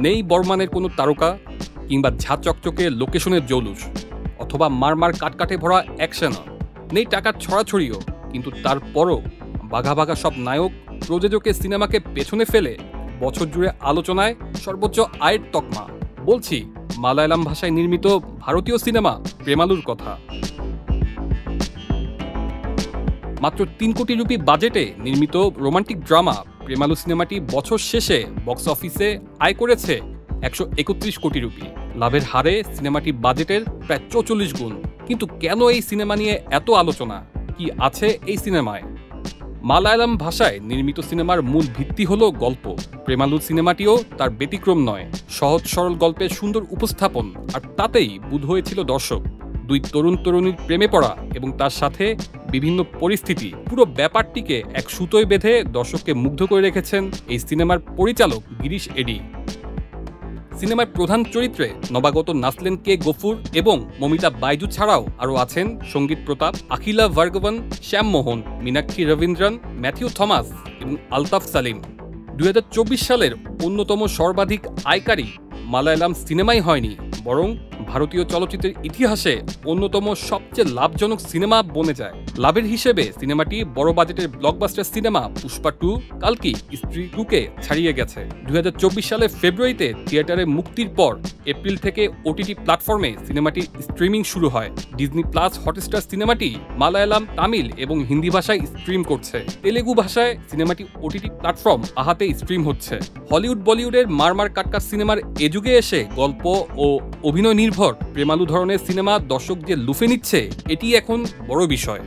নেই বর্মানের কোনো তারকা কিংবা ঝা চকচকে লোকেশনের জৌলুস অথবা মারমার কাটকাটে ভরা অ্যাকশনও নেই, টাকার ছড়াছড়িও, কিন্তু তারপরও বাঘা বাঘা সব নায়ক প্রযোজকে সিনেমাকে পেছনে ফেলে বছর জুড়ে আলোচনায় সর্বোচ্চ আয়ের তকমা। বলছি মালায়ালাম ভাষায় নির্মিত ভারতীয় সিনেমা প্রেমালুর কথা। মাত্র ৩ কোটি রুপি বাজেটে নির্মিত রোমান্টিক ড্রামা প্রেমালু সিনেমাটি বছর শেষে বক্স অফিসে আয় করেছে ১৩১ কোটি রুপি। লাভের হারে সিনেমাটি বাজেটের প্রায় ৪৪ গুণ। কিন্তু কেন এই সিনেমা নিয়ে এত আলোচনা? কি আছে এই সিনেমায়? মালায়ালাম ভাষায় নির্মিত সিনেমার মূল ভিত্তি হলো গল্প। প্রেমালু সিনেমাটিও তার ব্যতিক্রম নয়। সহজ সরল গল্পের সুন্দর উপস্থাপন, আর তাতেই বুঁদ হয়েছিল দর্শক। দুই তরুণ তরুণীর প্রেমে পড়া এবং তার সাথে বিভিন্ন পরিস্থিতি, পুরো ব্যাপারটিকে এক সুতোয় বেঁধে দর্শককে মুগ্ধ করে রেখেছেন এই সিনেমার পরিচালক গিরিশ এডি। সিনেমার প্রধান চরিত্রে নবাগত নাসলেন কে গফুর এবং মমিতা বাইজু ছাড়াও আরও আছেন সঙ্গীত প্রতাপ, আখিলা ভার্গবন, শ্যাম মোহন, মীনাক্ষী রবীন্দ্রন, ম্যাথিউ থমাস এবং আলতাফ সালিম। ২০২৪ সালের অন্যতম সর্বাধিক আয়কারী মালায়ালাম সিনেমাই হয়নি, বরং ভারতীয় চলচ্চিত্রের ইতিহাসে অন্যতম সবচেয়ে লাভজনক সিনেমা বনে যায়। লাভের হিসেবে সিনেমাটি বড় বাজেটের ব্লকবাস্টার সিনেমা পুষ্পা 2, কালকি, স্ত্রী 2কে ছাড়িয়ে গেছে। ২০২৪ সালের ফেব্রুয়ারিতে থিয়েটারে মুক্তির পর এপ্রিল থেকে ওটিটি প্ল্যাটফর্মে সিনেমাটির স্ট্রিমিং শুরু হয়। ডিজনি প্লাস হটস্টার সিনেমাটি মালায়ালাম, তামিল এবং হিন্দি ভাষায় স্ট্রিম করছে। তেলেগু ভাষায় সিনেমাটি ওটিটি প্ল্যাটফর্ম আহাতে স্ট্রিম হচ্ছে। হলিউড বলিউডের মারমার কাটকাট সিনেমার এ যুগে এসে গল্প ও অভিনয় নির্ভর প্রেমালু ধরনের সিনেমা দর্শক যে লুফে নিচ্ছে, এটি এখন বড় বিষয়।